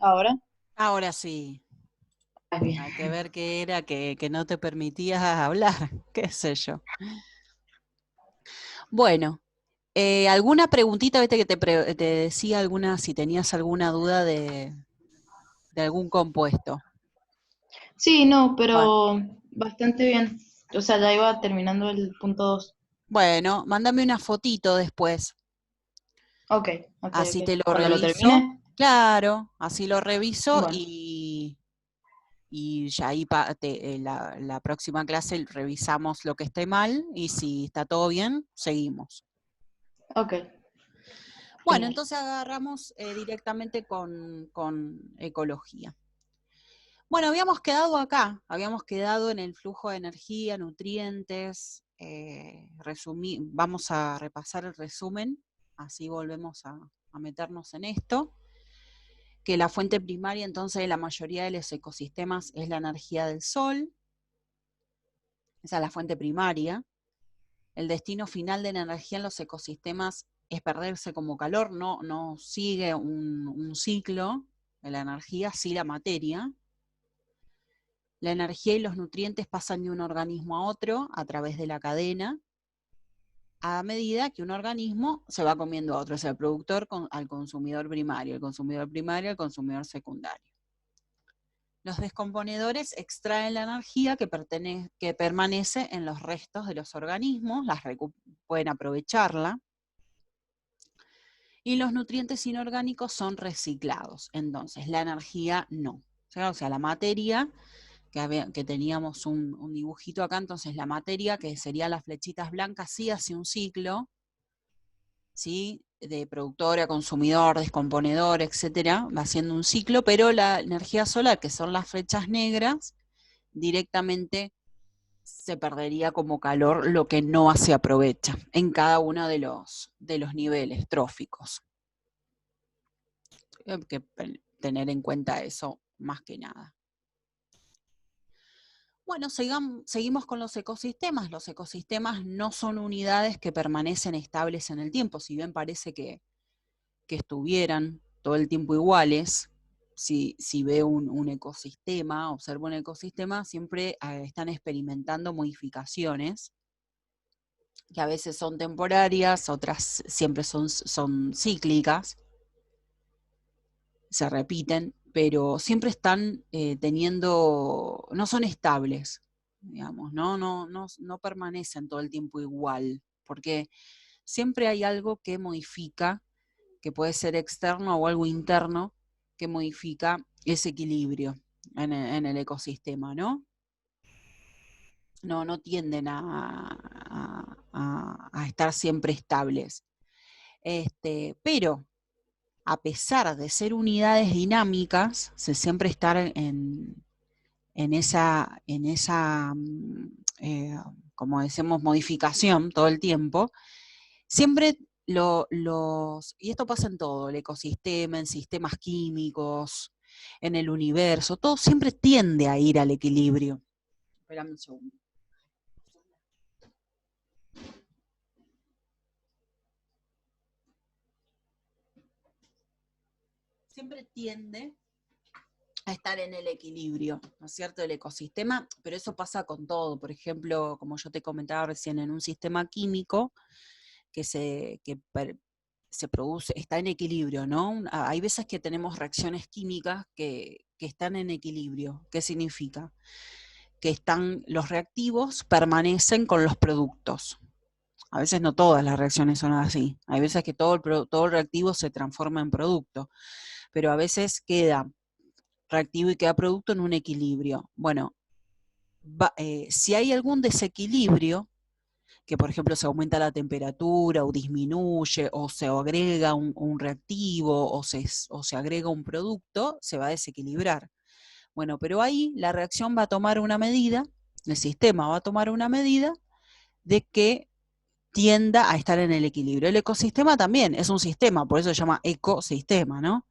¿Ahora? Ahora sí. Bien. Hay que ver qué era que no te permitías hablar, qué sé yo. Bueno, ¿alguna preguntita, viste que te decía alguna, si tenías alguna duda de algún compuesto? Sí, no, Bueno, pero bastante bien. O sea, ya iba terminando el punto 2. bueno, mándame una fotito después, Ok, ok, así te ok. lo Cuando lo reviso. termine, Claro, así lo reviso bueno, y ya ahí la próxima clase revisamos lo que esté mal y si está todo bien, seguimos. ok, Bueno, genial. entonces agarramos directamente con ecología. Bueno, habíamos quedado acá, habíamos quedado en el flujo de energía, nutrientes, vamos a repasar el resumen, así volvemos a meternos en esto, que la fuente primaria entonces de la mayoría de los ecosistemas es la energía del sol, esa es la fuente primaria. El destino final de la energía en los ecosistemas es perderse como calor, no sigue un ciclo de la energía, sí la materia. La energía y los nutrientes pasan de un organismo a otro a través de la cadena, a medida que un organismo se va comiendo a otro, o sea, el productor al consumidor primario, el consumidor primario al consumidor secundario. Los descomponedores extraen la energía que permanece en los restos de los organismos, pueden aprovecharla, y los nutrientes inorgánicos son reciclados. Entonces, la energía no. O sea, la materia, que teníamos un dibujito acá, entonces la materia, que serían las flechitas blancas, sí hace un ciclo, ¿sí? De productor a consumidor, descomponedor, etcétera, va haciendo un ciclo, pero la energía solar, que son las flechas negras, directamente se perdería como calor, lo que no se aprovecha en cada uno de los niveles tróficos. Hay que tener en cuenta eso más que nada. Bueno, seguimos con los ecosistemas. Los ecosistemas no son unidades que permanecen estables en el tiempo, si bien parece que estuvieran todo el tiempo iguales. Si ve un ecosistema, observa un ecosistema, siempre están experimentando modificaciones, que a veces son temporarias, otras siempre son cíclicas, se repiten, pero siempre están no son estables, digamos, no permanecen todo el tiempo igual, porque siempre hay algo que modifica, que puede ser externo o algo interno, que modifica ese equilibrio en el ecosistema, ¿no? No tienden a estar siempre estables. Pero a pesar de ser unidades dinámicas, se siempre estar en esa como decimos, modificación todo el tiempo, siempre y esto pasa en todo, el ecosistema, en sistemas químicos, en el universo, todo siempre tiende a ir al equilibrio. Espérame un segundo. Siempre tiende a estar en el equilibrio, ¿no es cierto?, del ecosistema, pero eso pasa con todo. Por ejemplo, como yo te comentaba recién, en un sistema químico que se produce, está en equilibrio, ¿no? Hay veces que tenemos reacciones químicas que están en equilibrio. ¿Qué significa? Que los reactivos permanecen con los productos. A veces no todas las reacciones son así. Hay veces que todo el reactivo se transforma en producto, pero a veces queda reactivo y queda producto en un equilibrio. Bueno, si hay algún desequilibrio, que por ejemplo se aumenta la temperatura o disminuye o se agrega un reactivo o se agrega un producto, se va a desequilibrar. Bueno, pero ahí la reacción va a tomar una medida, el sistema va a tomar una medida de que tienda a estar en el equilibrio. El ecosistema también es un sistema, por eso se llama ecosistema, ¿no?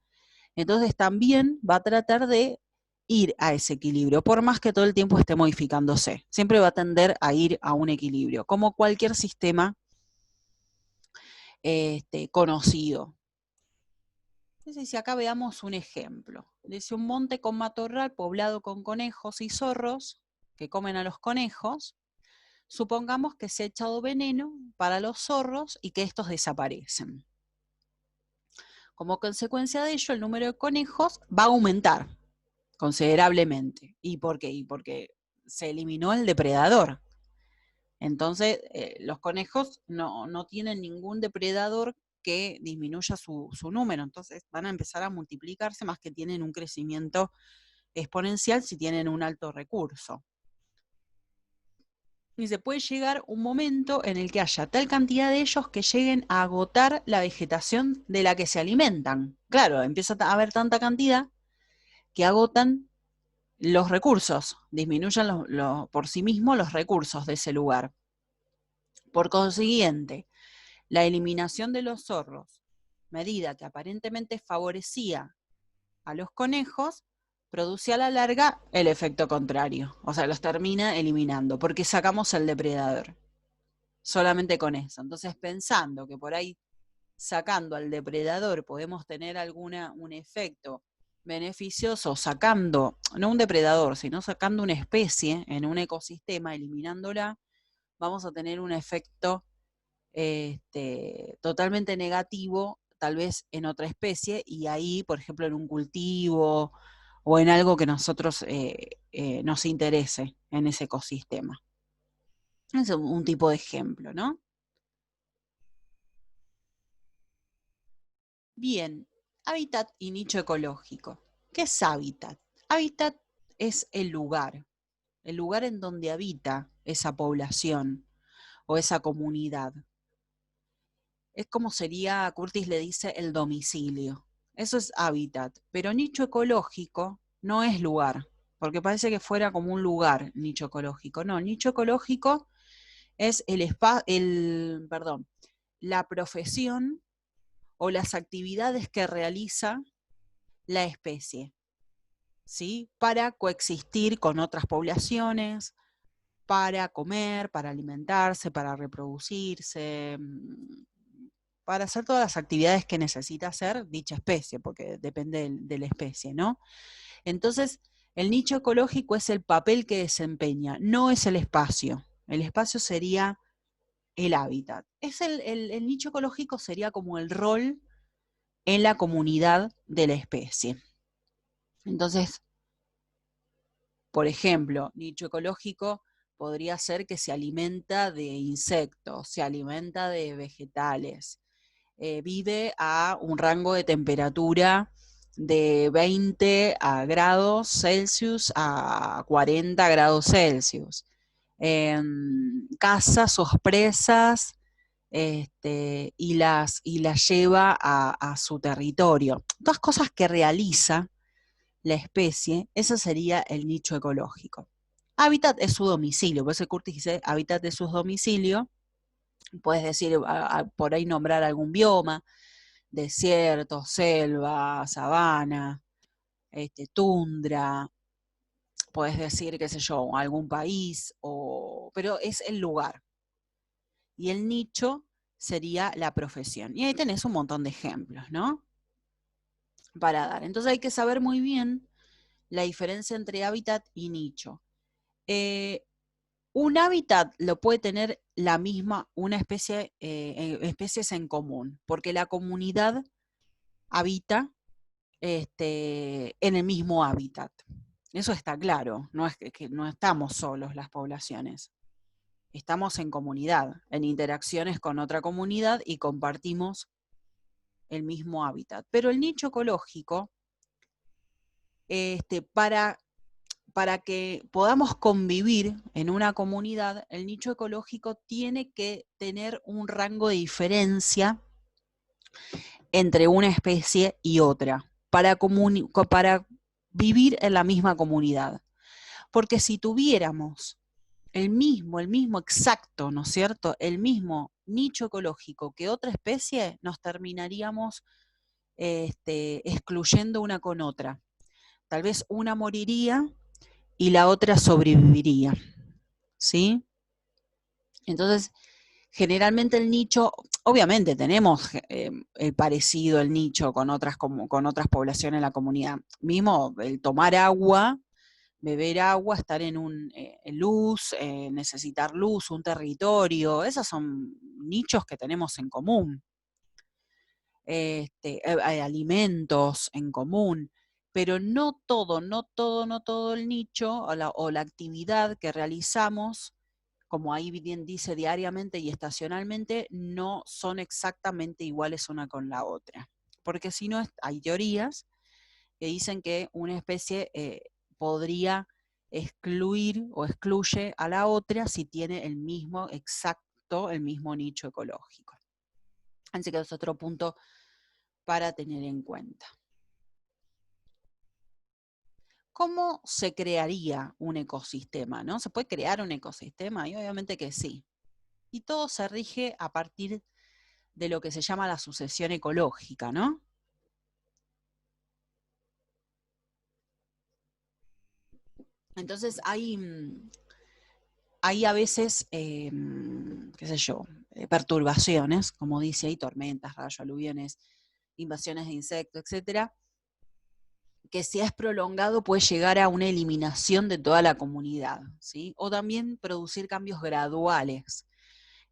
Entonces también va a tratar de ir a ese equilibrio, por más que todo el tiempo esté modificándose. Siempre va a tender a ir a un equilibrio, como cualquier sistema conocido. Entonces, si acá veamos un ejemplo. Dice un monte con matorral poblado con conejos y zorros que comen a los conejos. Supongamos que se ha echado veneno para los zorros y que estos desaparecen. Como consecuencia de ello, el número de conejos va a aumentar considerablemente. ¿Y por qué? Y porque se eliminó el depredador. Entonces, los conejos no tienen ningún depredador que disminuya su número. Entonces, van a empezar a multiplicarse más que tienen un crecimiento exponencial si tienen un alto recurso. Y se puede llegar un momento en el que haya tal cantidad de ellos que lleguen a agotar la vegetación de la que se alimentan. Claro, empieza a haber tanta cantidad que agotan los recursos, disminuyen por sí mismos los recursos de ese lugar. Por consiguiente, la eliminación de los zorros, medida que aparentemente favorecía a los conejos, produce a la larga el efecto contrario. O sea, los termina eliminando, porque sacamos el depredador. Solamente con eso. Entonces, pensando que por ahí, sacando al depredador, podemos tener un efecto beneficioso, sacando, no un depredador, sino sacando una especie en un ecosistema, eliminándola, vamos a tener un efecto totalmente negativo, tal vez en otra especie, y ahí, por ejemplo, en un cultivo o en algo que nosotros nos interese en ese ecosistema. Es un tipo de ejemplo, ¿no? Bien, hábitat y nicho ecológico. ¿Qué es hábitat? Hábitat es el lugar en donde habita esa población o esa comunidad. Es como sería, Curtis le dice, el domicilio. Eso es hábitat. Pero nicho ecológico no es lugar, porque parece que fuera como un lugar, nicho ecológico. No, nicho ecológico es la profesión o las actividades que realiza la especie, ¿sí? Para coexistir con otras poblaciones, para comer, para alimentarse, para reproducirse, para hacer todas las actividades que necesita hacer dicha especie, porque depende de la especie, ¿no? Entonces, el nicho ecológico es el papel que desempeña, no es el espacio. El espacio sería el hábitat. El nicho ecológico sería como el rol en la comunidad de la especie. Entonces, por ejemplo, nicho ecológico podría ser que se alimenta de insectos, se alimenta de vegetales, vive a un rango de temperatura de 20 grados Celsius a 40 grados Celsius. Caza sus presas y las lleva a su territorio. Todas cosas que realiza la especie, eso sería el nicho ecológico. Hábitat es su domicilio, por eso Curtis dice hábitat es su domicilio. Puedes decir, por ahí nombrar algún bioma, desierto, selva, sabana, tundra, puedes decir, qué sé yo, algún país, pero es el lugar. Y el nicho sería la profesión. Y ahí tenés un montón de ejemplos, ¿no? Para dar. Entonces hay que saber muy bien la diferencia entre hábitat y nicho. Un hábitat lo puede tener una especie, especies en común, porque la comunidad habita en el mismo hábitat. Eso está claro, no es que no estamos solos las poblaciones. Estamos en comunidad, en interacciones con otra comunidad y compartimos el mismo hábitat. Pero el nicho ecológico, para que podamos convivir en una comunidad, el nicho ecológico tiene que tener un rango de diferencia entre una especie y otra, para vivir en la misma comunidad. Porque si tuviéramos el mismo exacto, ¿no es cierto?, el mismo nicho ecológico que otra especie, nos terminaríamos excluyendo una con otra. Tal vez una moriría y la otra sobreviviría, ¿sí? Entonces, generalmente el nicho, Obviamente tenemos el parecido, el nicho con otras poblaciones en la comunidad. Mismo el tomar agua, beber agua, estar en luz, necesitar luz, un territorio, esos son nichos que tenemos en común. Hay alimentos en común, pero no todo el nicho o la actividad que realizamos, como ahí bien dice, diariamente y estacionalmente, no son exactamente iguales una con la otra. Porque si no, hay teorías que dicen que una especie podría excluir o excluye a la otra si tiene el mismo nicho ecológico. Así que es otro punto para tener en cuenta. ¿Cómo se crearía un ecosistema? ¿No? ¿Se puede crear un ecosistema? Y obviamente que sí. Y todo se rige a partir de lo que se llama la sucesión ecológica, ¿no? Entonces hay a veces, qué sé yo, perturbaciones, como dice ahí, tormentas, rayos, aluviones, invasiones de insectos, etcétera, que si es prolongado puede llegar a una eliminación de toda la comunidad, ¿sí? O también producir cambios graduales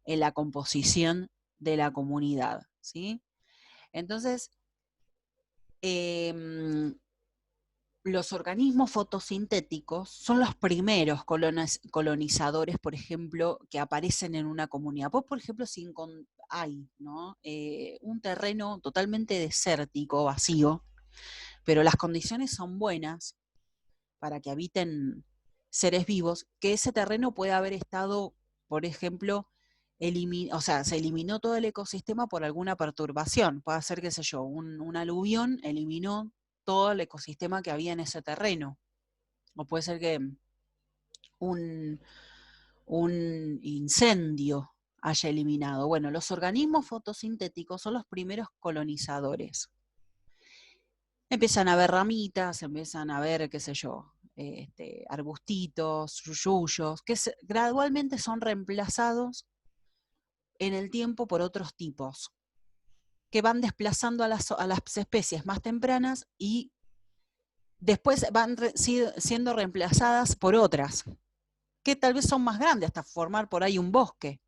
en la composición de la comunidad, ¿sí? Entonces, los organismos fotosintéticos son los primeros colonizadores, por ejemplo, que aparecen en una comunidad. Vos, por ejemplo, si hay, ¿no? Un terreno totalmente desértico, vacío, pero las condiciones son buenas para que habiten seres vivos, que ese terreno puede haber estado, por ejemplo, se eliminó todo el ecosistema por alguna perturbación. Puede ser, qué sé yo, un aluvión eliminó todo el ecosistema que había en ese terreno. O puede ser que un incendio haya eliminado. Bueno, los organismos fotosintéticos son los primeros colonizadores. Empiezan a ver ramitas, empiezan a ver, qué sé yo, arbustitos, yuyos, que gradualmente son reemplazados en el tiempo por otros tipos, que van desplazando a las especies más tempranas y después van siendo reemplazadas por otras, que tal vez son más grandes, hasta formar por ahí un bosque,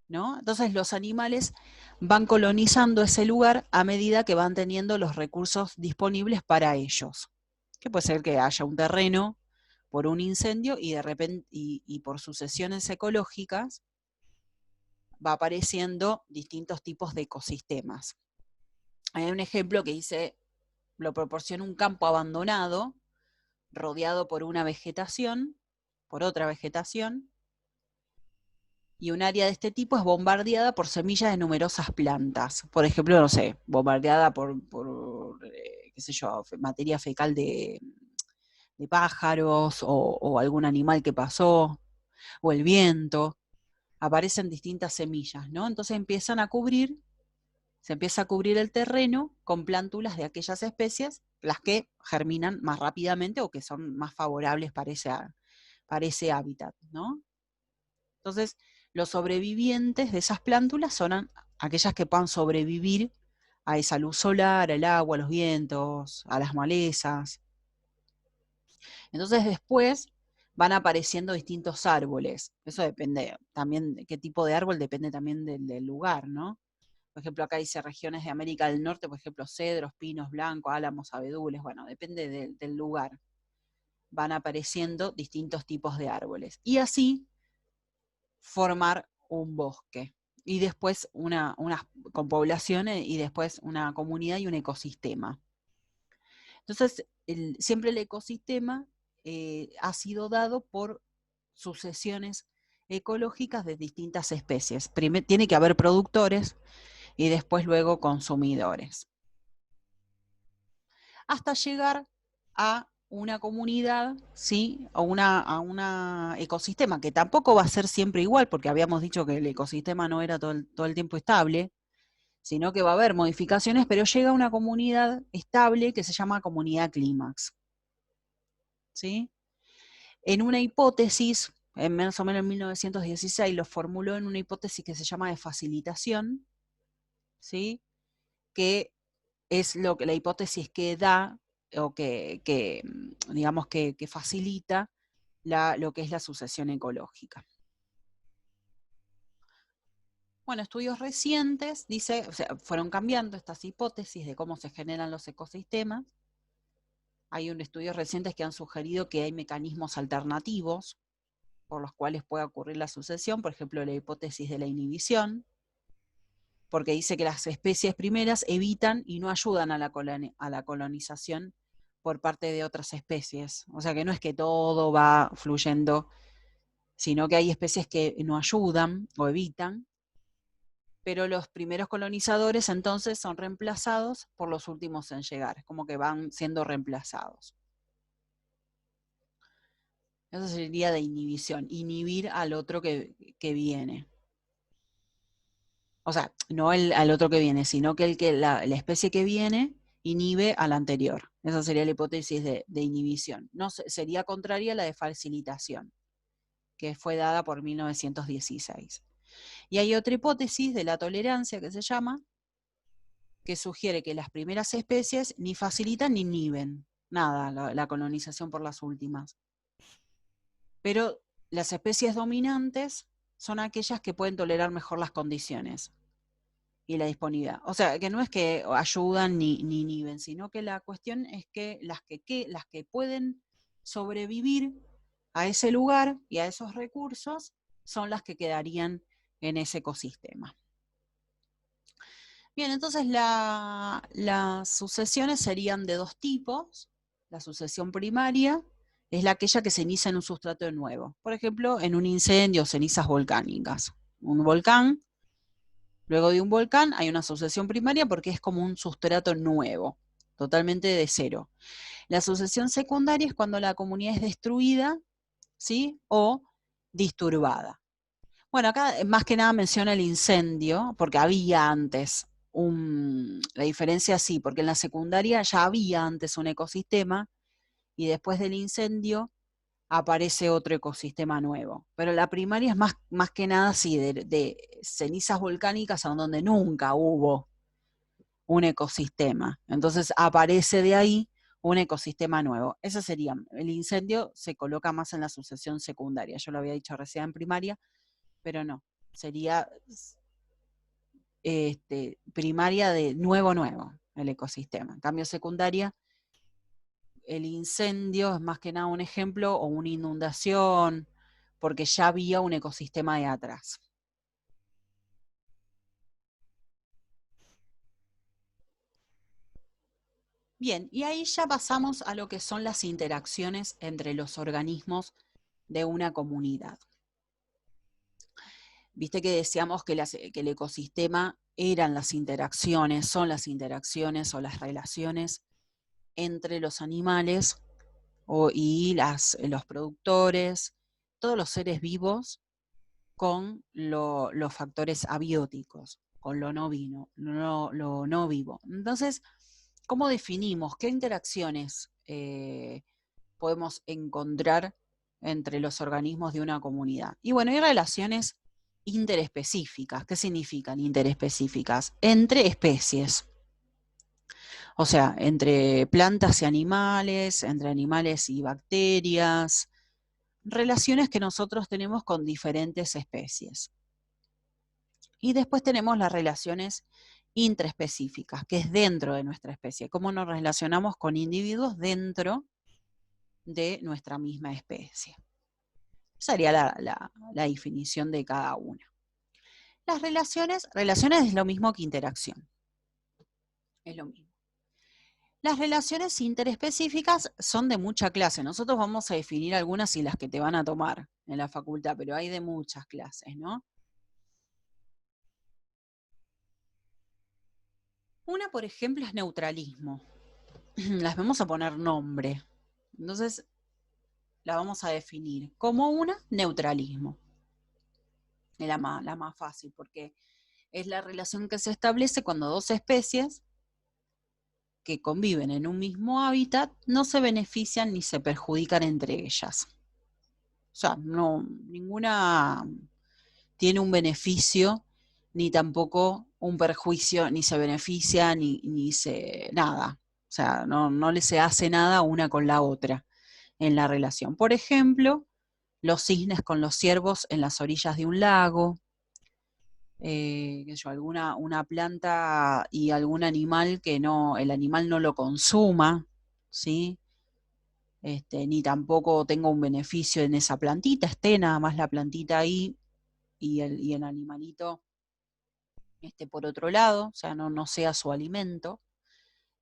¿no? Entonces los animales van colonizando ese lugar a medida que van teniendo los recursos disponibles para ellos. Que puede ser que haya un terreno por un incendio y de repente, y por sucesiones ecológicas, va apareciendo distintos tipos de ecosistemas. Hay un ejemplo que dice, lo proporciona un campo abandonado, rodeado por una vegetación, por otra vegetación, y un área de este tipo es bombardeada por semillas de numerosas plantas. Por ejemplo, no sé, bombardeada por qué sé yo, materia fecal de pájaros o algún animal que pasó, o el viento. Aparecen distintas semillas, ¿no? Entonces se empieza a cubrir el terreno con plántulas de aquellas especies, las que germinan más rápidamente o que son más favorables para ese hábitat, ¿no? Entonces, los sobrevivientes de esas plántulas son aquellas que puedan sobrevivir a esa luz solar, al agua, a los vientos, a las malezas. Entonces después van apareciendo distintos árboles. Eso depende también de qué tipo de árbol, depende también del lugar, ¿no? Por ejemplo, acá dice regiones de América del Norte, por ejemplo, cedros, pinos blancos, álamos, abedules, bueno, depende del lugar. Van apareciendo distintos tipos de árboles. Y así formar un bosque. Y después con poblaciones y después una comunidad y un ecosistema. Entonces, siempre el ecosistema ha sido dado por sucesiones ecológicas de distintas especies. Tiene que haber productores y después luego consumidores. Hasta llegar a una comunidad, ¿sí? A un ecosistema, que tampoco va a ser siempre igual, porque habíamos dicho que el ecosistema no era todo el tiempo estable, sino que va a haber modificaciones, pero llega a una comunidad estable que se llama comunidad clímax. ¿Sí? En una hipótesis más o menos en 1916, lo formuló en una hipótesis que se llama de facilitación, ¿sí? Que es la hipótesis que da, o digamos que facilita lo que es la sucesión ecológica. Bueno, estudios recientes, dice, o sea, fueron cambiando estas hipótesis de cómo se generan los ecosistemas. Hay estudios recientes que han sugerido que hay mecanismos alternativos por los cuales puede ocurrir la sucesión, por ejemplo, la hipótesis de la inhibición, porque dice que las especies primeras evitan y no ayudan a la colonización por parte de otras especies. O sea que no es que todo va fluyendo, sino que hay especies que no ayudan o evitan, pero los primeros colonizadores entonces son reemplazados por los últimos en llegar, es como que van siendo reemplazados. Eso sería de inhibición, inhibir al otro que viene. O sea, no al otro que viene, sino que la especie que viene inhibe a la anterior. Esa sería la hipótesis de inhibición. No, sería contraria a la de facilitación, que fue dada por 1916. Y hay otra hipótesis de la tolerancia que se llama, que sugiere que las primeras especies ni facilitan ni inhiben nada la colonización por las últimas. Pero las especies dominantes son aquellas que pueden tolerar mejor las condiciones y la disponibilidad. O sea, que no es que ayudan ni inhiben, sino que la cuestión es que las que pueden sobrevivir a ese lugar y a esos recursos son las que quedarían en ese ecosistema. Bien, entonces las sucesiones serían de dos tipos. La sucesión primaria es aquella que se inicia en un sustrato nuevo. Por ejemplo, en un incendio o cenizas volcánicas. Un volcán, luego de un volcán hay una sucesión primaria porque es como un sustrato nuevo, totalmente de cero. La sucesión secundaria es cuando la comunidad es destruida, ¿sí? O disturbada. Bueno, acá más que nada menciona el incendio, porque había antes la diferencia sí, porque en la secundaria ya había antes un ecosistema y después del incendio aparece otro ecosistema nuevo. Pero la primaria es más que nada sí, de cenizas volcánicas a donde nunca hubo un ecosistema. Entonces aparece de ahí un ecosistema nuevo. Ese sería, el incendio se coloca más en la sucesión secundaria. Yo lo había dicho recién en primaria, pero no, sería primaria de nuevo el ecosistema. En cambio secundaria, el incendio es más que nada un ejemplo o una inundación, porque ya había un ecosistema de atrás. Bien, y ahí ya pasamos a lo que son las interacciones entre los organismos de una comunidad. Viste que decíamos que el ecosistema eran las interacciones, son las interacciones o las relaciones entre los animales y los productores, todos los seres vivos con los factores abióticos, con lo no vivo. Entonces, ¿cómo definimos qué interacciones podemos encontrar entre los organismos de una comunidad? Y bueno, hay relaciones interespecíficas. ¿Qué significan interespecíficas? Entre especies. O sea, entre plantas y animales, entre animales y bacterias, relaciones que nosotros tenemos con diferentes especies. Y después tenemos las relaciones intraespecíficas, que es dentro de nuestra especie, cómo nos relacionamos con individuos dentro de nuestra misma especie. Esa sería la definición de cada una. Las relaciones es lo mismo que interacción. Es lo mismo. Las relaciones interespecíficas son de mucha clase. Nosotros vamos a definir algunas y las que te van a tomar en la facultad, pero hay de muchas clases, ¿no? Una, por ejemplo, es neutralismo. Las vamos a poner nombre. Entonces, la vamos a definir como una, neutralismo. Es la más fácil, porque es la relación que se establece cuando dos especies que conviven en un mismo hábitat no se benefician ni se perjudican entre ellas. O sea, no, ninguna tiene un beneficio, ni tampoco un perjuicio, ni se beneficia, ni se, nada. O sea, no le se hace nada una con la otra en la relación. Por ejemplo, los cisnes con los ciervos en las orillas de un lago, una planta y algún animal que no, el animal no lo consuma, ¿sí? Ni tampoco tenga un beneficio en esa plantita, esté nada más la plantita ahí y el animalito por otro lado, o sea, no sea su alimento.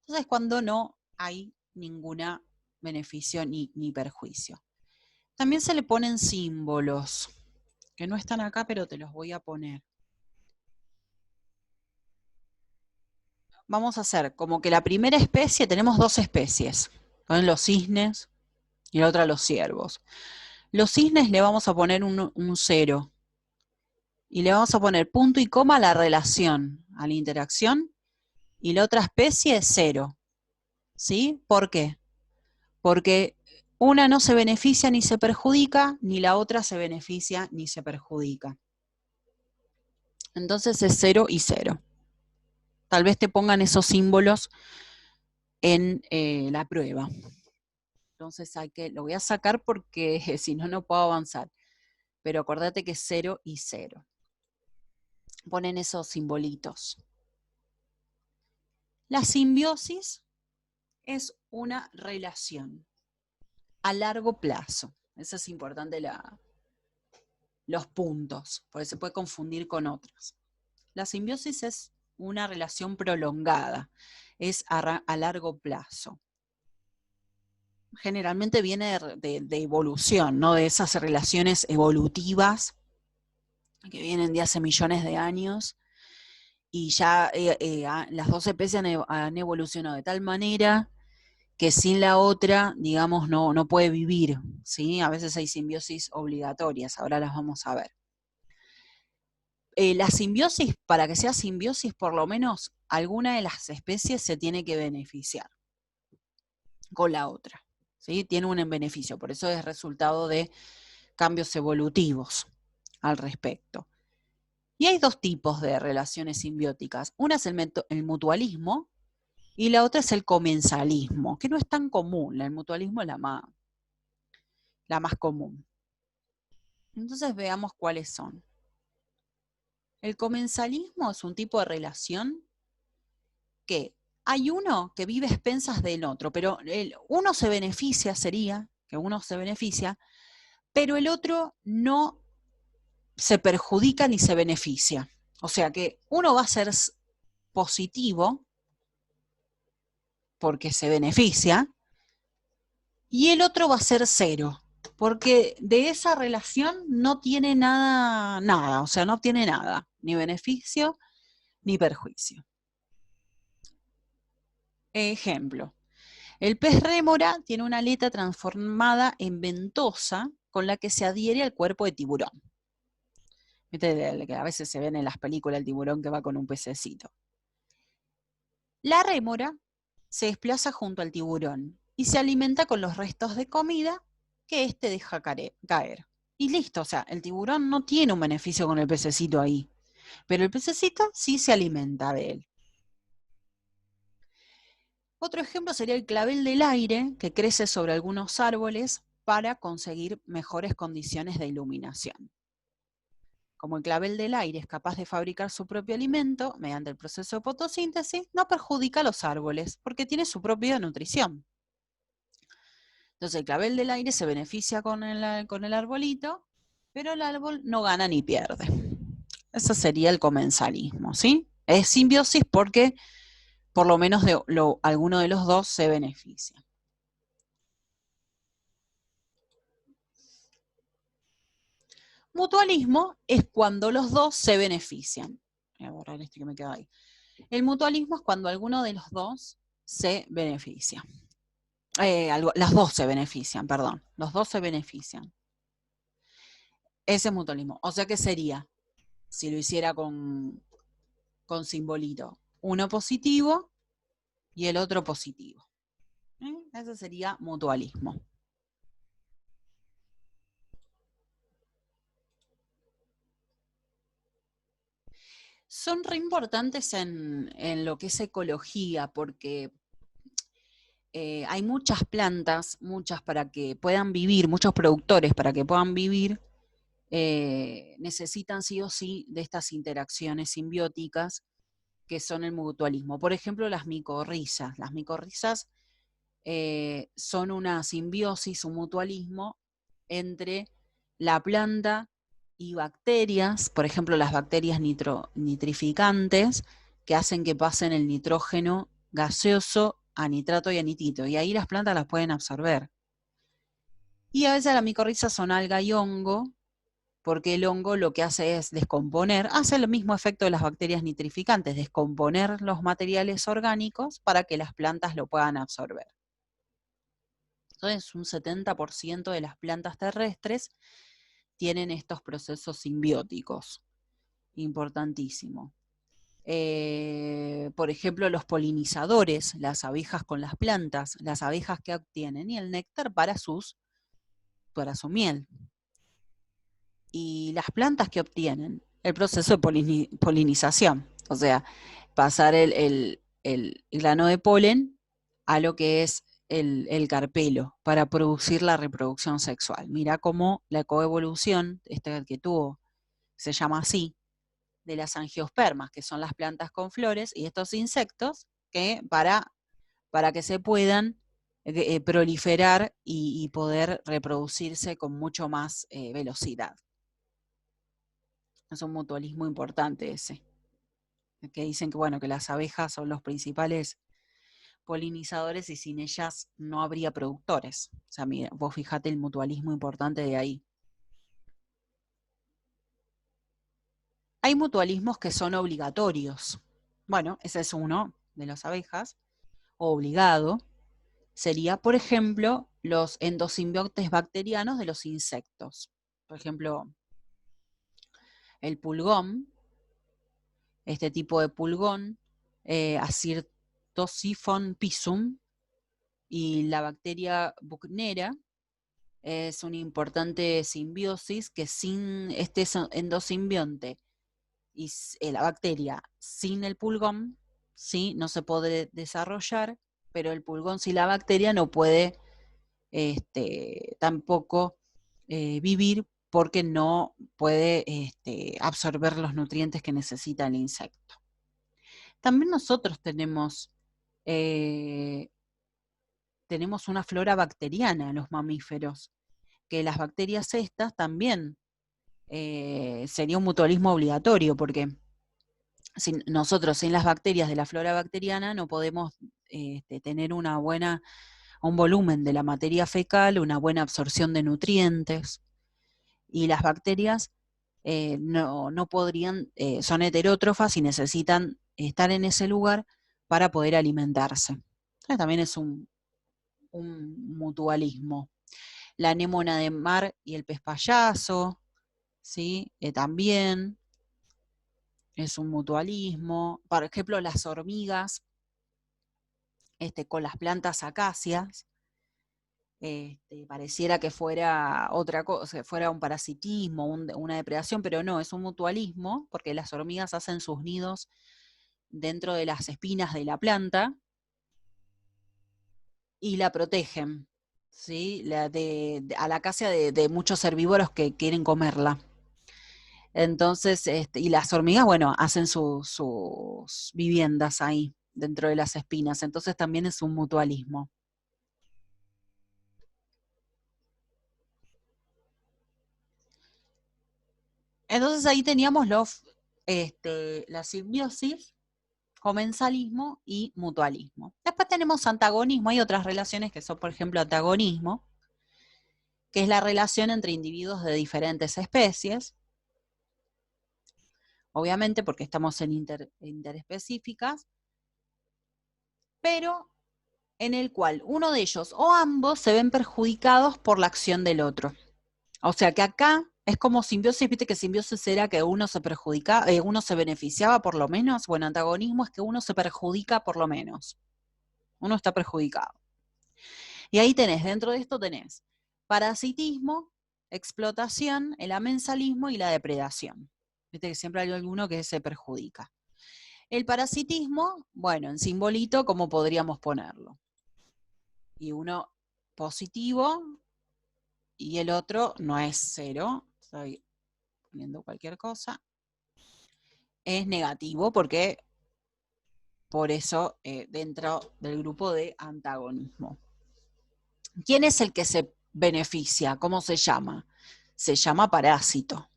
Entonces, cuando no hay ningún beneficio ni perjuicio. También se le ponen símbolos, que no están acá, pero te los voy a poner. Vamos a hacer como que la primera especie, tenemos dos especies, son los cisnes y la otra los ciervos. Los cisnes le vamos a poner un 0 y le vamos a poner punto y coma a la relación, a la interacción, y la otra especie 0. ¿Sí? ¿Por qué? Porque una no se beneficia ni se perjudica, ni la otra se beneficia ni se perjudica. Entonces es 0 y 0. Tal vez te pongan esos símbolos en la prueba. Entonces lo voy a sacar porque si no, no puedo avanzar. Pero acordate que es 0 y 0. Ponen esos simbolitos. La simbiosis es una relación a largo plazo. Eso es importante, los puntos, porque se puede confundir con otras. La simbiosis es una relación prolongada, es a largo plazo. Generalmente viene de evolución, ¿no? De esas relaciones evolutivas que vienen de hace millones de años y ya las dos especies han evolucionado de tal manera que sin la otra, digamos, no puede vivir, ¿sí? A veces hay simbiosis obligatorias, ahora las vamos a ver. La simbiosis, para que sea simbiosis, por lo menos alguna de las especies se tiene que beneficiar con la otra, ¿sí? Tiene un beneficio, por eso es resultado de cambios evolutivos al respecto. Y hay dos tipos de relaciones simbióticas. Una es el mutualismo y la otra es el comensalismo, que no es tan común. El mutualismo es la más común. Entonces veamos cuáles son. El comensalismo es un tipo de relación que hay uno que vive a expensas del otro, pero uno se beneficia, pero el otro no se perjudica ni se beneficia. O sea que uno va a ser positivo porque se beneficia y el otro va a ser 0, porque de esa relación no tiene nada, o sea, no tiene nada, ni beneficio ni perjuicio. Ejemplo, el pez rémora tiene una aleta transformada en ventosa con la que se adhiere al cuerpo de tiburón. ¿Viste? Que a veces se ven en las películas el tiburón que va con un pececito. La rémora se desplaza junto al tiburón y se alimenta con los restos de comida que éste deja caer. Y listo, o sea, el tiburón no tiene un beneficio con el pececito ahí, pero el pececito sí se alimenta de él. Otro ejemplo sería el clavel del aire, que crece sobre algunos árboles para conseguir mejores condiciones de iluminación. Como el clavel del aire es capaz de fabricar su propio alimento mediante el proceso de fotosíntesis, no perjudica a los árboles porque tiene su propia nutrición. Entonces el clavel del aire se beneficia con el arbolito, pero el árbol no gana ni pierde. Ese sería el comensalismo, ¿sí? Es simbiosis porque por lo menos alguno de los dos se beneficia. Mutualismo es cuando los dos se benefician. Voy a borrar este que me queda ahí. El mutualismo es cuando alguno de los dos se beneficia. Las dos se benefician, perdón. Los dos se benefician. Ese es mutualismo. O sea que sería, si lo hiciera con simbolito, uno positivo y el otro positivo. Ese sería mutualismo. Son re importantes en lo que es ecología, porque hay muchas plantas, muchas para que puedan vivir, muchos productores para que puedan vivir, necesitan sí o sí de estas interacciones simbióticas que son el mutualismo. Por ejemplo, las micorrizas. Las micorrizas son una simbiosis, un mutualismo entre la planta y bacterias, por ejemplo, las bacterias nitrificantes, que hacen que pasen el nitrógeno gaseoso a nitrato y a nitrito, y ahí las plantas las pueden absorber. Y a veces las micorrizas son alga y hongo, porque el hongo lo que hace es descomponer, hace el mismo efecto de las bacterias nitrificantes, descomponer los materiales orgánicos para que las plantas lo puedan absorber. Entonces, un 70% de las plantas terrestres tienen estos procesos simbióticos. Importantísimo. Por ejemplo, los polinizadores, las abejas con las plantas, las abejas que obtienen y el néctar para su miel. Y las plantas que obtienen el proceso de polinización, o sea, pasar el grano de polen a lo que es el carpelo para producir la reproducción sexual. Mira cómo la coevolución, esta que tuvo, se llama así, de las angiospermas, que son las plantas con flores, y estos insectos que para que se puedan proliferar y poder reproducirse con mucho más velocidad. Es un mutualismo importante ese, que dicen que, bueno, que las abejas son los principales polinizadores y sin ellas no habría productores. O sea, mira, vos fijate el mutualismo importante de ahí. Hay mutualismos que son obligatorios. Bueno, ese es uno de las abejas, obligado. Sería, por ejemplo, los endosimbiontes bacterianos de los insectos. Por ejemplo, el pulgón, este tipo de pulgón, Acyrtosiphon pisum, y la bacteria bucnera, es una importante simbiosis que sin este endosimbionte y la bacteria sin el pulgón, ¿sí? No se puede desarrollar, pero el pulgón sin la bacteria no puede tampoco vivir porque no puede absorber los nutrientes que necesita el insecto. También nosotros tenemos una flora bacteriana en los mamíferos, que las bacterias estas también sería un mutualismo obligatorio, porque nosotros sin las bacterias de la flora bacteriana no podemos tener un volumen de la materia fecal, una buena absorción de nutrientes, y las bacterias no podrían, son heterótrofas y necesitan estar en ese lugar para poder alimentarse. Entonces también es un mutualismo. La anémona de mar y el pez payaso, ¿sí? También es un mutualismo. Por ejemplo, las hormigas con las plantas acacias, pareciera que fuera otra cosa, que fuera un parasitismo, una depredación, pero no, es un mutualismo, porque las hormigas hacen sus nidos dentro de las espinas de la planta y la protegen, ¿sí? A la acacia de muchos herbívoros que quieren comerla. Entonces, y las hormigas, bueno, hacen sus viviendas ahí, dentro de las espinas, entonces también es un mutualismo. Entonces ahí teníamos la simbiosis, comensalismo y mutualismo. Después tenemos antagonismo, hay otras relaciones que son, por ejemplo, antagonismo, que es la relación entre individuos de diferentes especies, obviamente porque estamos en interespecíficas, pero en el cual uno de ellos o ambos se ven perjudicados por la acción del otro. O sea que acá es como simbiosis, viste que simbiosis era que uno se perjudicaba, uno se beneficiaba por lo menos. Bueno, antagonismo es que uno se perjudica por lo menos. Uno está perjudicado. Y ahí dentro de esto tenés parasitismo, explotación, el amensalismo y la depredación. Viste que siempre hay alguno que se perjudica. El parasitismo, bueno, en simbolito, ¿cómo podríamos ponerlo? Y uno positivo y el otro no es cero. Estoy poniendo cualquier cosa. Es negativo porque por eso dentro del grupo de antagonismo. ¿Quién es el que se beneficia? ¿Cómo se llama? Se llama parásito.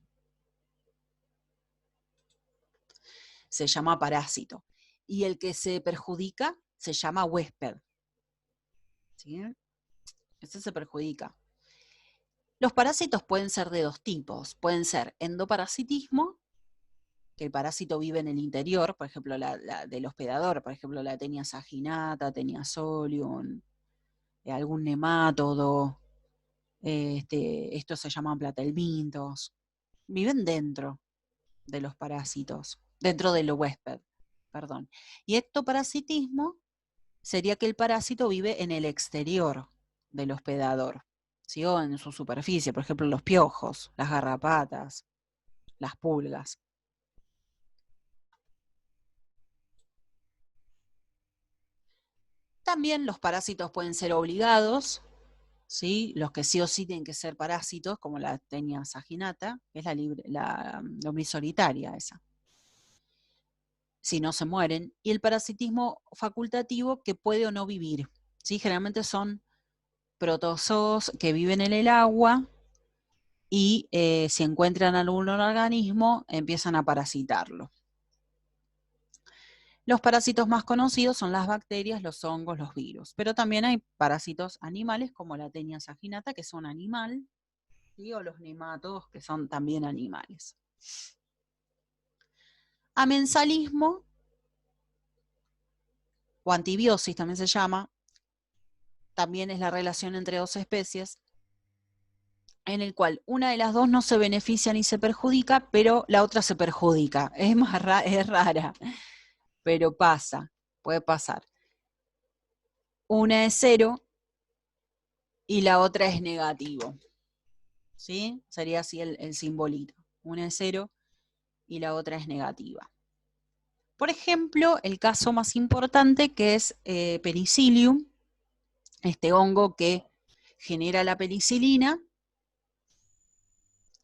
Se llama parásito. Y el que se perjudica se llama huésped. ¿Sí? Ese se perjudica. Los parásitos pueden ser de dos tipos. Pueden ser endoparasitismo, que el parásito vive en el interior, por ejemplo, la del hospedador, por ejemplo, la Taenia saginata, Taenia solium, algún nemátodo, estos se llaman platelmintos. Viven dentro de los parásitos, dentro del huésped, perdón. Y ectoparasitismo sería que el parásito vive en el exterior del hospedador, ¿sí? O en su superficie, por ejemplo, los piojos, las garrapatas, las pulgas. También los parásitos pueden ser obligados, ¿sí? Los que sí o sí tienen que ser parásitos, como la Taenia saginata, que es la lombriz solitaria esa. Si no se mueren, y el parasitismo facultativo que puede o no vivir. ¿Sí? Generalmente son protozoos que viven en el agua y si encuentran algún organismo empiezan a parasitarlo. Los parásitos más conocidos son las bacterias, los hongos, los virus, pero también hay parásitos animales como la Taenia saginata, que son animal, ¿sí? O los nematodos, que son también animales. Amensalismo o antibiosis también se llama, también es la relación entre dos especies, en el cual una de las dos no se beneficia ni se perjudica, pero la otra se perjudica. Es rara, pero pasa, puede pasar. Una es cero y la otra es negativo. ¿Sí? Sería así el simbolito. Una es cero y la otra es negativa. Por ejemplo, el caso más importante que es Penicillium, este hongo que genera la penicilina,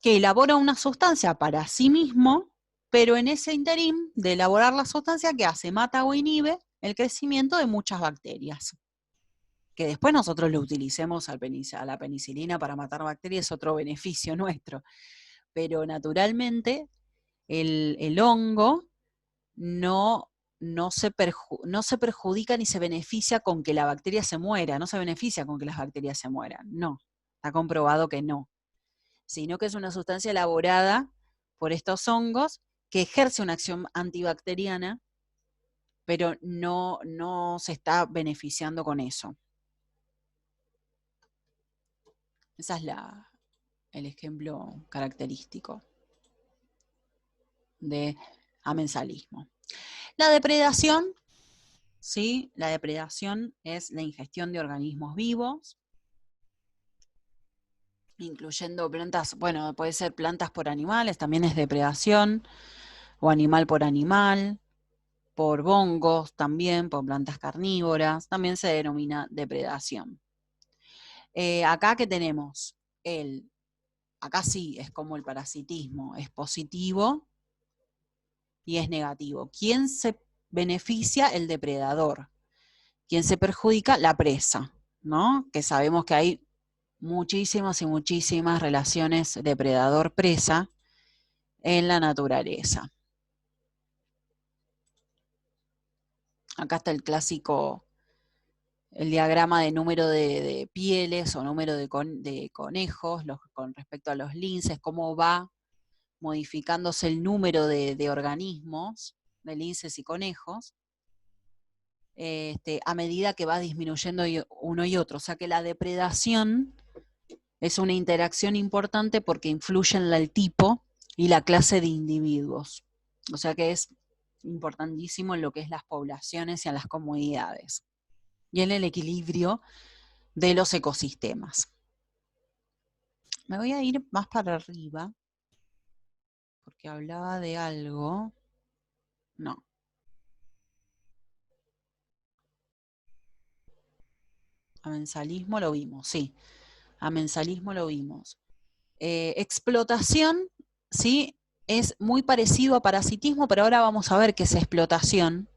que elabora una sustancia para sí mismo, pero en ese interín de elaborar la sustancia, ¿qué hace? Mata o inhibe el crecimiento de muchas bacterias. Que después nosotros lo utilicemos a la penicilina para matar bacterias es otro beneficio nuestro. Pero naturalmente el hongo no se perjudica ni se beneficia con que la bacteria se muera, no se beneficia con que las bacterias se mueran, no, está comprobado que no, sino que es una sustancia elaborada por estos hongos que ejerce una acción antibacteriana, pero no se está beneficiando con eso. Ese es el ejemplo característico de amensalismo. La depredación, ¿sí? La depredación es la ingestión de organismos vivos, incluyendo plantas, bueno, puede ser plantas por animales, también es depredación, o animal por hongos también, por plantas carnívoras, también se denomina depredación. Acá que tenemos, acá sí es como el parasitismo, es positivo y es negativo. ¿Quién se beneficia? El depredador. ¿Quién se perjudica? La presa, ¿no? Que sabemos que hay muchísimas y muchísimas relaciones depredador-presa en la naturaleza. Acá está el clásico, el diagrama de número de pieles o número de conejos con respecto a los linces, cómo va modificándose el número de organismos, de linces y conejos, a medida que va disminuyendo uno y otro. O sea que la depredación es una interacción importante porque influye en el tipo y la clase de individuos. O sea que es importantísimo en lo que es las poblaciones y en las comunidades. Y en el equilibrio de los ecosistemas. Me voy a ir más para arriba, porque que hablaba de algo. No. Amensalismo lo vimos, sí. Amensalismo lo vimos. Explotación, sí, es muy parecido a parasitismo, pero ahora vamos a ver qué es explotación.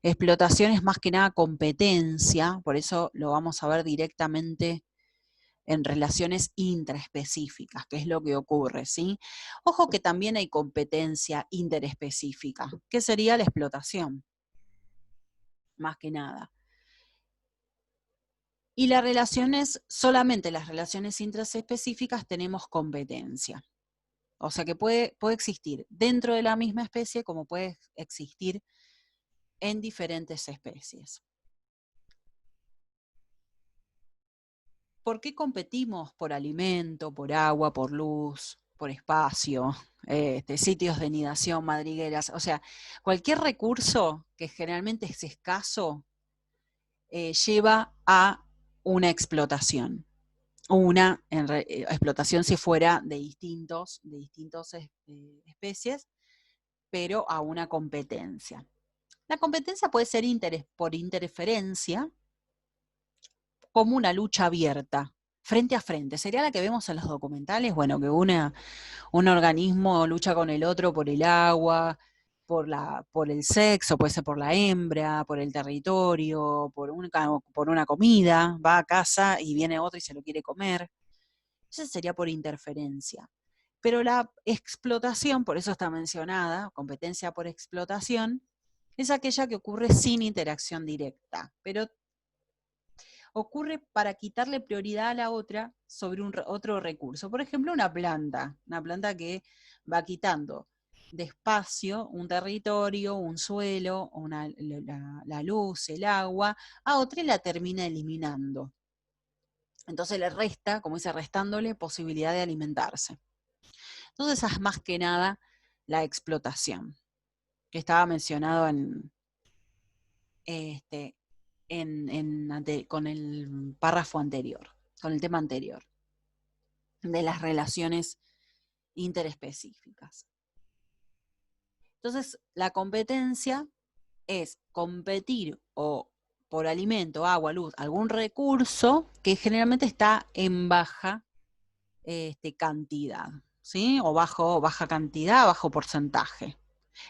Explotación es más que nada competencia, por eso lo vamos a ver directamente en relaciones intraespecíficas, que es lo que ocurre, ¿sí? Ojo que también hay competencia interespecífica, que sería la explotación, más que nada. Y las relaciones, solamente las relaciones intraespecíficas tenemos competencia. O sea que puede existir dentro de la misma especie como puede existir en diferentes especies. ¿Por qué competimos? Por alimento, por agua, por luz, por espacio, sitios de nidación, madrigueras. O sea, cualquier recurso que generalmente es escaso lleva a una explotación. Una explotación si fuera de distintas especies, pero a una competencia. La competencia puede ser por interferencia, como una lucha abierta, frente a frente. Sería la que vemos en los documentales, bueno, que un organismo lucha con el otro por el agua, por el sexo, puede ser por la hembra, por el territorio, por una comida, va a casa y viene otro y se lo quiere comer. Eso sería por interferencia. Pero la explotación, por eso está mencionada, competencia por explotación, es aquella que ocurre sin interacción directa, pero ocurre para quitarle prioridad a la otra sobre otro recurso. Por ejemplo, una planta que va quitando despacio un territorio, un suelo, la luz, el agua, a otra y la termina eliminando. Entonces le resta, como dice, restándole posibilidad de alimentarse. Entonces esa es más que nada la explotación, que estaba mencionado con el párrafo anterior, con el tema anterior, de las relaciones interespecíficas. Entonces, la competencia es competir o por alimento, agua, luz, algún recurso que generalmente está en baja cantidad, ¿sí? O baja cantidad, bajo porcentaje,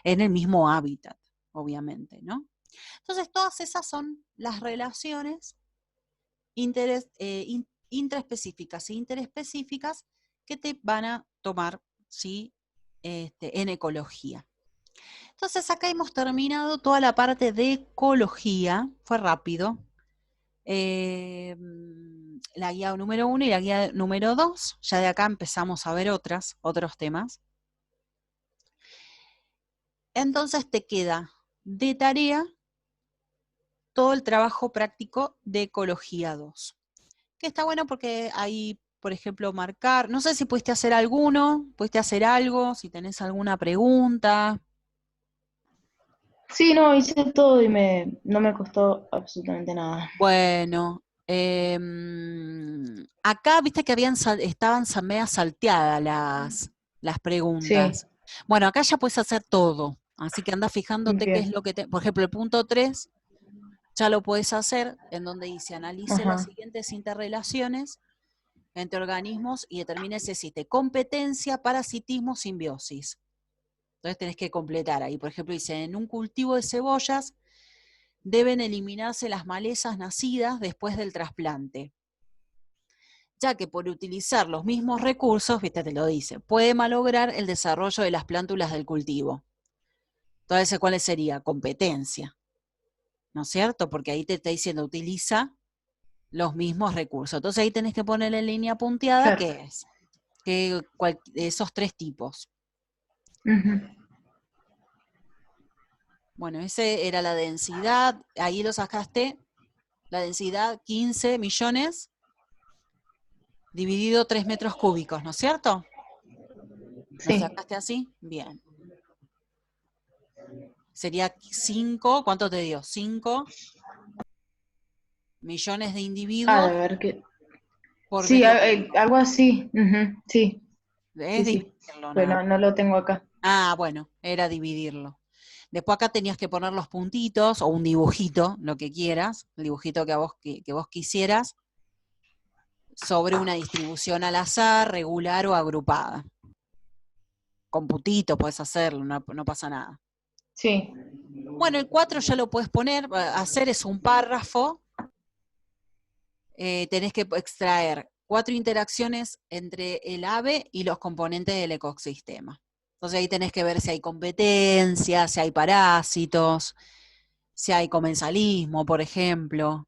en el mismo hábitat, obviamente, ¿no? Entonces, todas esas son las relaciones intraespecíficas e interespecíficas que te van a tomar, ¿sí? En ecología. Entonces, acá hemos terminado toda la parte de ecología, fue rápido. La guía número 1 y la guía número 2, ya de acá empezamos a ver otros temas. Entonces te queda de tarea todo el trabajo práctico de ecología 2, que está bueno porque ahí, por ejemplo, marcar, no sé si pudiste hacer alguno, pudiste hacer algo, si tenés alguna pregunta. Sí, no, hice todo y no me costó absolutamente nada. Bueno, acá viste que estaban media salteadas las Sí, preguntas. Bueno, acá ya puedes hacer todo, así que anda fijándote qué es bien. lo que por ejemplo, el punto 3 ya lo puedes hacer, en donde dice analice las Ajá. siguientes interrelaciones entre organismos y determine si existe competencia, parasitismo, simbiosis. Entonces tenés que completar ahí. Por ejemplo, dice, en un cultivo de cebollas deben eliminarse las malezas nacidas después del trasplante, ya que por utilizar los mismos recursos, viste, te lo dice, puede malograr el desarrollo de las plántulas del cultivo. Entonces, ¿cuál sería? Competencia, ¿no es cierto? Porque ahí te está diciendo, utiliza los mismos recursos. Entonces ahí tenés que poner en línea punteada Claro. qué es, esos 3 tipos. Ujú. Bueno, ese era la densidad, ahí lo sacaste, la densidad 15 millones dividido 3 metros cúbicos, ¿no es cierto? ¿Lo Sí. sacaste así? Bien. Sería 5, ¿cuánto te dio? 5 millones de A individuos ver qué. por Sí, metro cúbico. algo así. Ujú, sí. Es Sí, sí. dividirlo Pero nada. no, no lo tengo acá. Ah, bueno, era dividirlo. Después acá tenías que poner los puntitos o un dibujito, lo que quieras, el dibujito que vos quisieras, sobre una distribución al azar, regular o agrupada. Con puntitos puedes hacerlo, no pasa nada. Sí. Bueno, el 4 ya lo puedes poner, hacer es un párrafo, tenés que extraer 4 interacciones entre el ave y los componentes del ecosistema. Entonces ahí tenés que ver si hay competencia, si hay parásitos, si hay comensalismo, por ejemplo,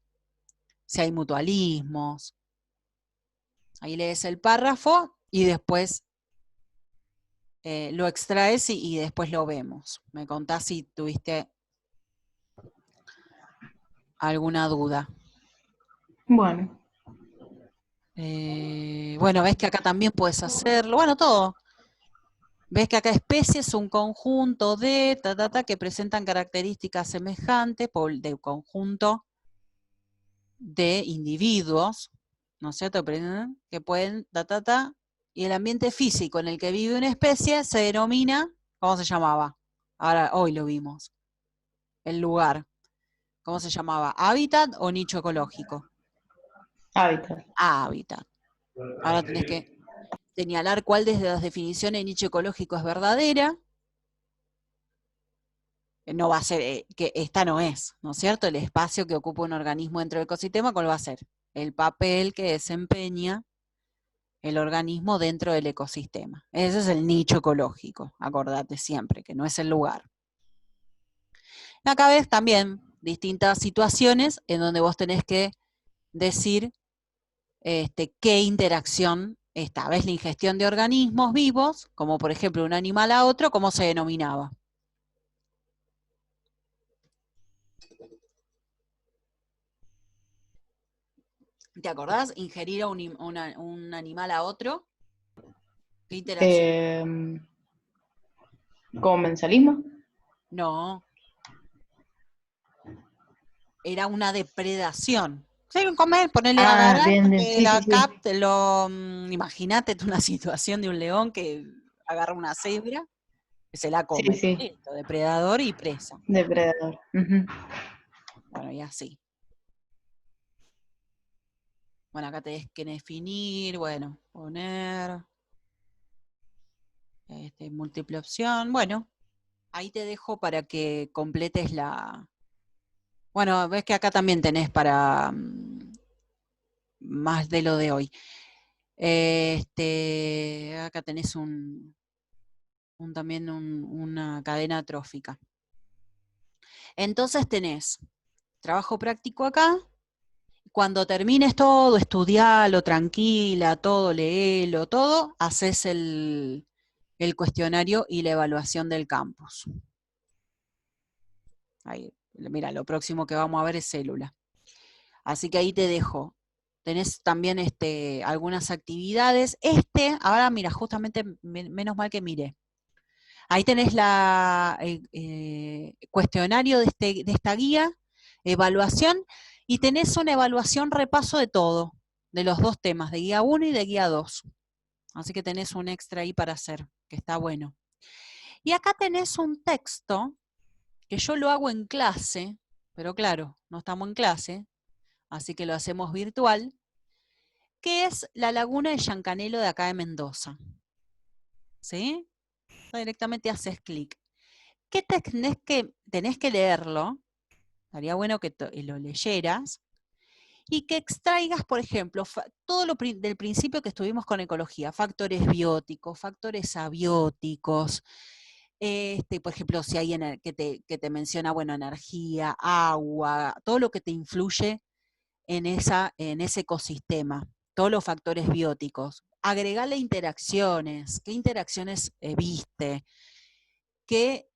si hay mutualismos. Ahí lees el párrafo y después lo extraes y después lo vemos. Me contás si tuviste alguna duda. Bueno. Bueno, ves que acá también puedes hacerlo. Bueno, todo. Ves que acá especie es un conjunto de que presentan características semejantes de conjunto de individuos, ¿no es cierto? Que pueden, y el ambiente físico en el que vive una especie se denomina, ¿cómo se llamaba? Ahora, hoy lo vimos. El lugar. ¿Cómo se llamaba? ¿Hábitat o nicho ecológico? Hábitat. Hábitat. Ahora tenés que señalar cuál de las definiciones de nicho ecológico es verdadera. No va a ser, que esta no es, ¿no es cierto? El espacio que ocupa un organismo dentro del ecosistema, ¿cuál va a ser? El papel que desempeña el organismo dentro del ecosistema. Ese es el nicho ecológico, acordate siempre, que no es el lugar. Acá ves también distintas situaciones en donde vos tenés que decir qué interacción está. ¿Ves la ingestión de organismos vivos, como por ejemplo un animal a otro, cómo se denominaba? ¿Te acordás? Ingerir a un animal a otro. ¿Qué interacción? Eh, ¿Comensalismo? No, era una depredación. Sí, comer, ponerle a Ah, agarrar, bien, bien. porque Sí, sí, sí. imagínate una situación de un león que agarra una cebra, que se la Sí, come. sí. Listo, depredador y presa. Depredador. Ujú. Bueno, y así. Bueno, acá tenés que definir, bueno, poner múltiple opción. Bueno, ahí te dejo para que completes la... Bueno, ves que acá también tenés para más de lo de hoy. Acá tenés también una cadena trófica. Entonces tenés trabajo práctico acá. Cuando termines todo, estudialo, tranquila, todo, léelo, todo, haces el cuestionario y la evaluación del campus. Ahí, mira, lo próximo que vamos a ver es célula. Así que ahí te dejo. Tenés también algunas actividades. Ahora mira, justamente menos mal que miré. Ahí tenés cuestionario de esta guía, evaluación, y tenés una evaluación repaso de todo, de los dos temas, de guía 1 y de guía 2. Así que tenés un extra ahí para hacer, que está bueno. Y acá tenés un texto, que yo lo hago en clase, pero claro, no estamos en clase, así que lo hacemos virtual, que es la laguna de Yancanelo de acá de Mendoza. ¿Sí? Directamente haces clic. ¿Qué tenés que leerlo? Estaría bueno que lo leyeras y que extraigas, por ejemplo, todo del principio que estuvimos con ecología, factores bióticos, factores abióticos, por ejemplo, si hay que te menciona, bueno, energía, agua, todo lo que te influye en ese ecosistema, todos los factores bióticos. Agregale interacciones, qué interacciones viste, qué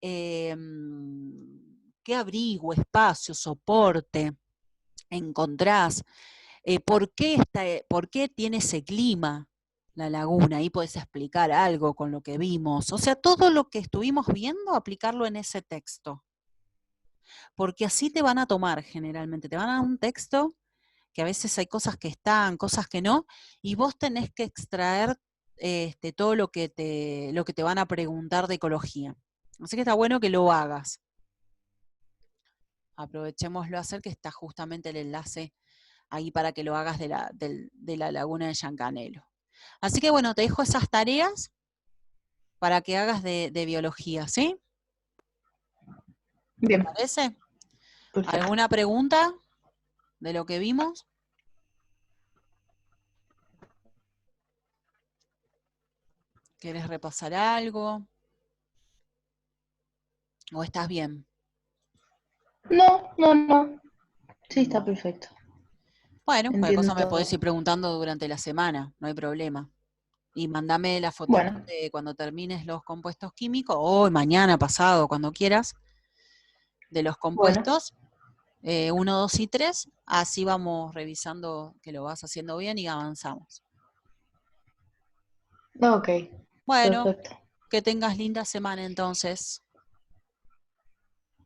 abrigo, espacio, soporte encontrás, por qué tiene ese clima la laguna, ahí podés explicar algo con lo que vimos, o sea, todo lo que estuvimos viendo, aplicarlo en ese texto, porque así te van a tomar generalmente, te van a dar un texto que a veces hay cosas que están, cosas que no, y vos tenés que extraer todo lo que te van a preguntar de ecología. Así que está bueno que lo hagas. Aprovechémoslo a hacer, que está justamente el enlace ahí para que lo hagas de la laguna de Yancanelo. Así que bueno, te dejo esas tareas para que hagas de biología, ¿sí? ¿Te Bien, parece? perfecto. ¿Alguna pregunta de lo que vimos? ¿Quieres repasar algo? ¿O estás bien? No, no, no. Sí, está perfecto. Bueno, cualquier Entiendo cosa me podés ir todo. preguntando durante la semana, no hay problema. Y mándame la fotito Bueno, de cuando termines los compuestos químicos, hoy, mañana, pasado, cuando quieras, de los bueno. compuestos, 1, 2 y 3, así vamos revisando que lo vas haciendo bien y avanzamos. Ok, Bueno, perfecto. que tengas linda semana entonces.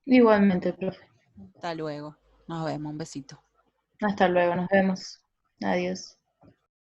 Igualmente, profe. Hasta luego. Nos vemos, un besito. Hasta luego, nos vemos. Adiós.